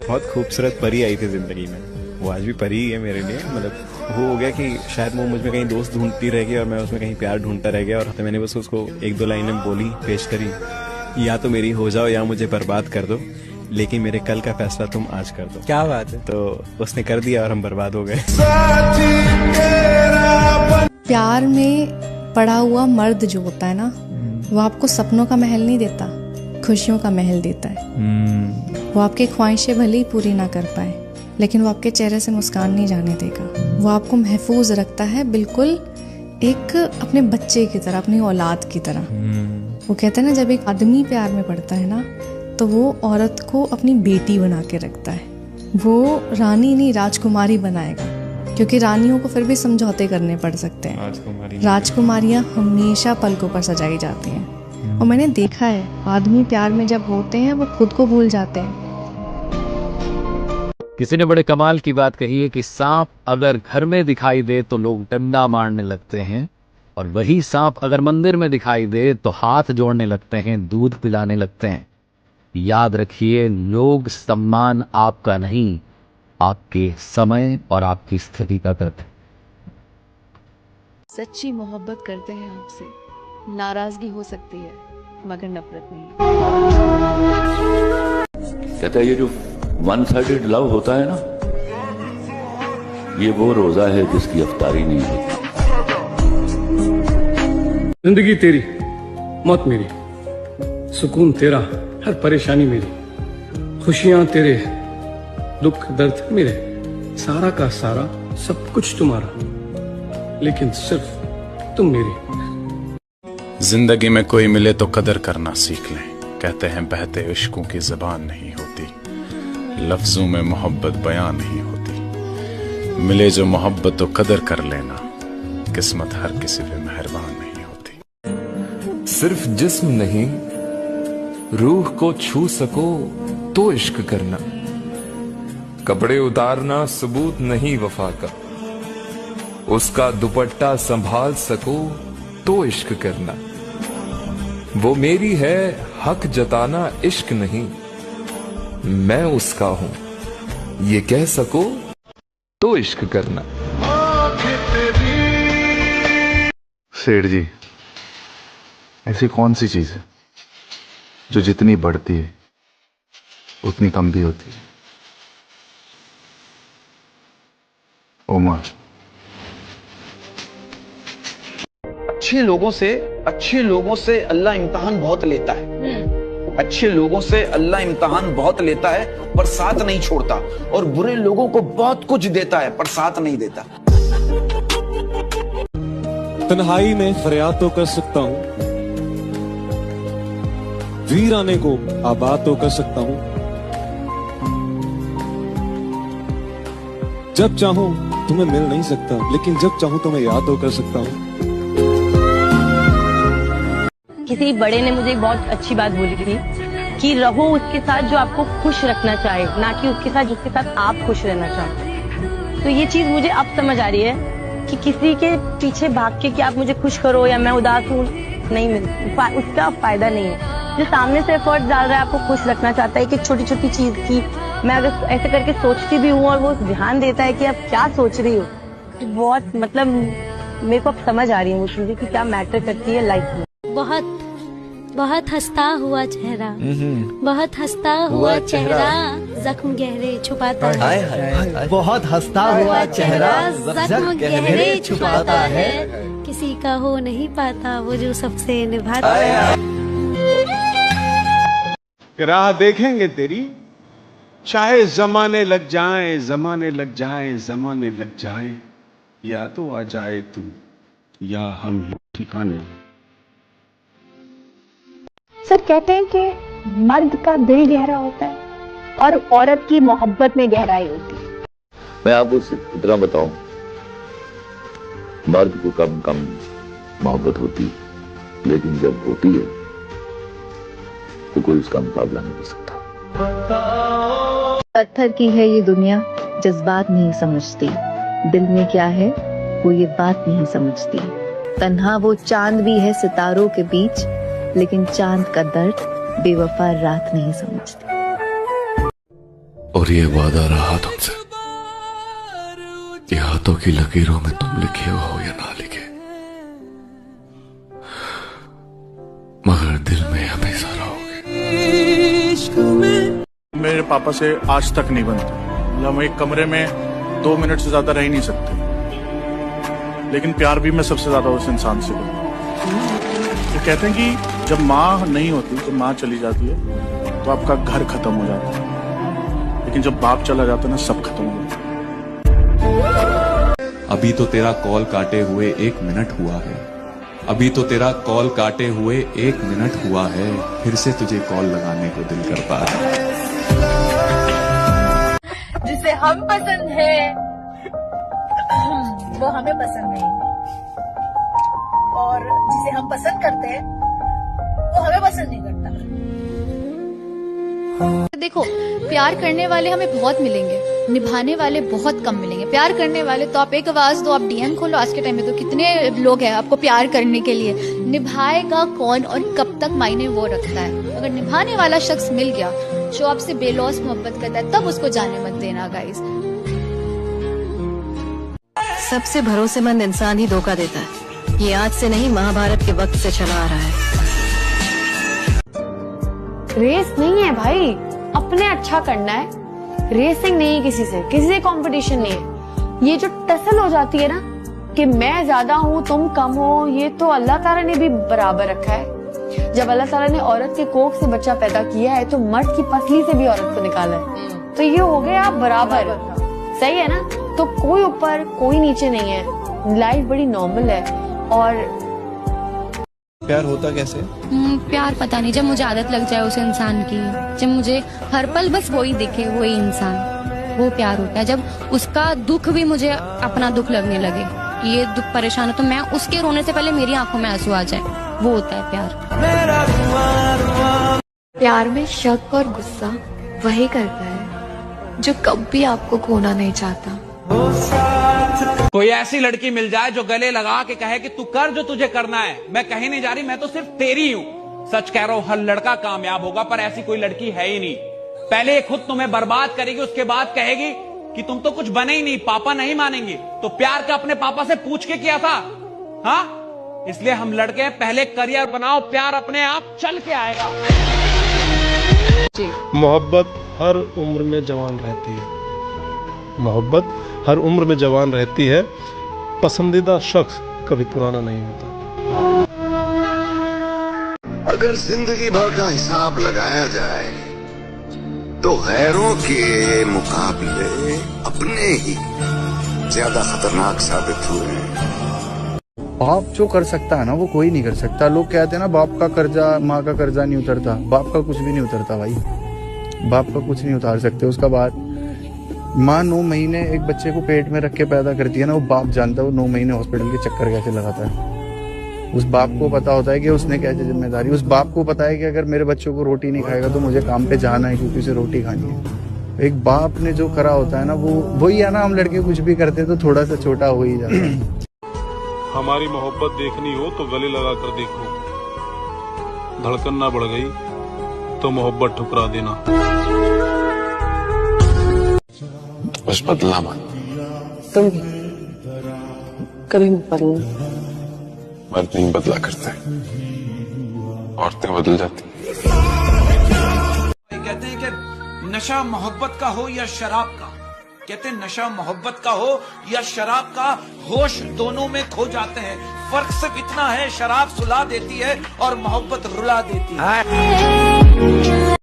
बहुत खूबसूरत परी आई थी जिंदगी में, वो आज भी परी ही है मेरे लिए। मतलब वो हो गया कि शायद वो मुझ में कहीं दोस्त ढूंढती रह गई और मैं उसमें कहीं प्यार ढूंढता रह गया। और तो मैंने बस उसको एक दो लाइनें बोली, पेश करी, या तो मेरी हो जाओ या मुझे बर्बाद कर दो, लेकिन मेरे कल का फैसला तुम आज कर दो। क्या बात है। तो उसने कर दिया और हम बर्बाद हो गए। प्यार में पड़ा हुआ मर्द जो होता है ना, वो आपको सपनों का महल नहीं देता, खुशियों का महल देता है। वो आपकी ख्वाहिशें भले ही पूरी ना कर पाए, लेकिन वो आपके चेहरे से मुस्कान नहीं जाने देगा। वो आपको महफूज रखता है, बिल्कुल एक अपने बच्चे की तरह, अपनी औलाद की तरह। वो कहते हैं ना, जब एक आदमी प्यार में पड़ता है ना, तो वो औरत को अपनी बेटी बना के रखता है। वो रानी नहीं, राजकुमारी बनाएगा, क्योंकि रानियों को फिर भी समझौते करने पड़ सकते हैं। राजकुमारियां हमेशा पलकों पर सजाई जाती हैं। और मैंने देखा है, आदमी प्यार में जब होते हैं वो खुद को भूल जाते हैं। किसी ने बड़े कमाल की बात कही है कि सांप अगर घर में दिखाई दे तो लोग डंडा मारने लगते हैं, और वही सांप अगर मंदिर में दिखाई दे तो हाथ जोड़ने लगते हैं, दूध पिलाने लगते हैं। याद रखिए, लोग सम्मान आपका नहीं, आपके समय और आपकी स्थिति का करते हैं। सच्ची मोहब्बत करते हैं आपसे, नाराजगी हो सकती है मगर नफरत नहीं। कहता है ये जो वन साइडेड लव होता है ना, ये वो रोजा है जिसकी अफ्तारी नहीं होती। जिंदगी तेरी, मौत मेरी, सुकून तेरा, हर परेशानी मेरी, खुशियां तेरे, दुख दर्द मेरे, सारा का सारा सब कुछ तुम्हारा, लेकिन सिर्फ तुम मेरी। जिंदगी में कोई मिले तो कदर करना सीख लें। कहते हैं बहते इश्कों की ज़बान नहीं होती, लफ्जों में मोहब्बत बयां नहीं होती। मिले जो मोहब्बत तो कदर कर लेना, किस्मत हर किसी पे मेहरबान नहीं होती। सिर्फ जिस्म नहीं, रूह को छू सको तो इश्क करना। कपड़े उतारना सबूत नहीं वफा का, उसका दुपट्टा संभाल सको तो इश्क करना। वो मेरी है, हक जताना इश्क नहीं, मैं उसका हूं ये कह सको तो इश्क करना। सेठ जी, ऐसी कौन सी चीज है जो जितनी बढ़ती है उतनी कम भी होती है? उम्र। अच्छे लोगों से अल्लाह इम्तिहान बहुत लेता है। अच्छे लोगों से अल्लाह इम्तिहान बहुत लेता है पर साथ नहीं छोड़ता, और बुरे लोगों को बहुत कुछ देता है पर साथ नहीं देता। तन्हाई में फरियाद तो कर सकता हूँ, वीराने को आबाद तो कर सकता हूँ। जब चाहूं तुम्हें मिल नहीं सकता, लेकिन जब चाहूं तुम्हें याद तो कर सकता हूँ। किसी बड़े ने मुझे एक बहुत अच्छी बात बोली थी कि रहो उसके साथ जो आपको खुश रखना चाहे, ना कि उसके साथ जिसके साथ आप खुश रहना चाहो। तो ये चीज मुझे अब समझ आ रही है कि किसी के पीछे भाग के कि आप मुझे खुश करो या मैं उदास हूँ, नहीं उसका फायदा नहीं है। जो सामने से एफर्ट डाल रहा है, आपको खुश रखना चाहता है, कि छोटी छोटी चीज की मैं अगर ऐसे करके सोचती भी हूँ और वो ध्यान देता है कि आप क्या सोच रही हो, तो बहुत मतलब मेरे को अब समझ आ रही है वो चीजें कि क्या मैटर करती है लाइफ में। बहुत हंसता हुआ चेहरा, बहुत हंसता हुआ चेहरा जख्म गहरे छुपाता है। बहुत हंसता हुआ चेहरा जख्म गहरे छुपाता है। किसी का हो नहीं पाता वो जो सबसे निभाता है। राह देखेंगे तेरी, चाहे जमाने लग जाए, जमाने लग जाए, जमाने लग जाए, या तो आ जाए तू या हम ठिकाने। सर कहते हैं कि मर्द का दिल गहरा होता है और औरत की मोहब्बत में गहराई होती है। मैं आपको इतना बताऊं, मर्द को कम कम मोहब्बत होती है, लेकिन जब होती है तो कोई उसका मुकाबला नहीं कर सकता। पत्थर की है ये दुनिया, जज्बात नहीं समझती, दिल में क्या है वो ये बात नहीं समझती। तन्हा वो चांद भी है सितारों के बीच, लेकिन चांद का दर्द बेवफा रात नहीं समझती। और ये वादा रहा तुमसे कि हाथों की लकीरों में तुम लिखे हो या ना लिखे, मगर दिल में हमेशा रहोगे। मेरे पापा से आज तक नहीं बनती, मतलब हम एक कमरे में 2 मिनट से ज्यादा रह नहीं सकते, लेकिन प्यार भी मैं सबसे ज्यादा उस इंसान से करता हूँ। तो कहते हैं कि जब माँ नहीं होती, जब माँ चली जाती है तो आपका घर खत्म हो जाता है, लेकिन जब बाप चला जाता है ना, सब खत्म हो जाता है। अभी तो तेरा कॉल काटे हुए 1 मिनट हुआ है, अभी तो तेरा कॉल काटे हुए 1 मिनट हुआ है, फिर से तुझे कॉल लगाने को दिल करता है। जिसे हम पसंद है वो हमें पसंद नहीं, और जिसे हम पसंद करते हैं वो हमें पसंद नहीं करता। देखो, प्यार करने वाले हमें बहुत मिलेंगे, निभाने वाले बहुत कम मिलेंगे। प्यार करने वाले तो आप एक आवाज दो, आप डीएम खोलो, आज के टाइम में तो कितने लोग हैं आपको प्यार करने के लिए। निभाएगा कौन और कब तक मायने वो रखता है। अगर निभाने वाला शख्स मिल गया जो आपसे बेलौस मोहब्बत करता है, तब उसको जाने मत देना गाइस। सबसे भरोसेमंद इंसान ही धोखा देता है। ये आज से नहीं, महाभारत के वक्त से चला आ रहा है। रेस नहीं है भाई, अपने अच्छा करना है। रेसिंग नहीं है किसी से कंपटीशन नहीं है। ये जो टसल हो जाती है ना कि मैं ज्यादा हूँ तुम कम हो, ये तो अल्लाह ताला ने भी बराबर रखा है। जब अल्लाह ताला ने औरत के कोख से बच्चा पैदा किया है तो मर्द की पसली से भी औरत को निकाला है, तो ये हो गए आप बराबर। सही है ना? तो कोई ऊपर कोई नीचे नहीं है, लाइफ बड़ी नॉर्मल है। और प्यार होता कैसे? प्यार पता नहीं, जब मुझे आदत लग जाए उस इंसान की, जब मुझे हर पल बस वही दिखे, वही इंसान, वो प्यार होता है। जब उसका दुख भी मुझे अपना दुख लगने लगे, ये दुख परेशान है तो मैं उसके रोने से पहले मेरी आंखों में आंसू आ जाए, वो होता है प्यार। प्यार में शक और गुस्सा वही करता है जो कभी आपको खोना नहीं चाहता। कोई ऐसी लड़की मिल जाए जो गले लगा के कहे कि तू कर जो तुझे करना है, मैं कहीं नहीं जा रही, मैं तो सिर्फ तेरी हूँ। सच कह रहा हूँ, हर लड़का कामयाब होगा, पर ऐसी कोई लड़की है ही नहीं। पहले ये खुद तुम्हें बर्बाद करेगी, उसके बाद कहेगी कि तुम तो कुछ बने ही नहीं, पापा नहीं मानेंगे। तो प्यार का अपने पापा से पूछ के किया था, हाँ? इसलिए हम लड़के पहले करियर बनाओ, प्यार अपने आप चल के आएगा। मोहब्बत हर उम्र में जवान रहती है, मोहब्बत हर उम्र में जवान रहती है। पसंदीदा शख्स कभी पुराना नहीं होता। अगर जिंदगी भर का हिसाब लगाया जाए तो गैरों के मुकाबले अपने ही ज्यादा खतरनाक साबित हुए हैं। बाप जो कर सकता है ना वो कोई नहीं कर सकता। लोग कहते हैं ना बाप का कर्जा माँ का कर्जा नहीं उतरता, बाप का कुछ भी नहीं उतरता भाई, बाप का कुछ नहीं उतार सकते। उसका बाद माँ 9 महीने एक बच्चे को पेट में रख के पैदा करती है ना, वो बाप जानता है वो 9 महीने हॉस्पिटल के चक्कर कैसे लगाता है। उस बाप को पता होता है कि उसने कैसे जिम्मेदारी, उस बाप को पता है कि अगर मेरे बच्चों को रोटी नहीं खाएगा तो मुझे काम पे जाना है क्योंकि उसे रोटी खानी है। एक बाप ने जो करा होता है ना वो वही है ना। हम लड़के कुछ भी करते तो थोड़ा सा छोटा हो ही जाता है। हमारी मोहब्बत देखनी हो तो गले लगा कर देखो, धड़कन ना बढ़ गई तो मोहब्बत ठुकरा देना। बस बदला मत। तुम कभी मत बदलना। मर्द नहीं बदला करते, औरतें बदल जाती। कहते हैं कि नशा मोहब्बत का हो या शराब का, कहते हैं नशा मोहब्बत का हो या शराब का, होश दोनों में खो जाते हैं। फर्क सिर्फ इतना है, शराब सुला देती है और मोहब्बत रुला देती है।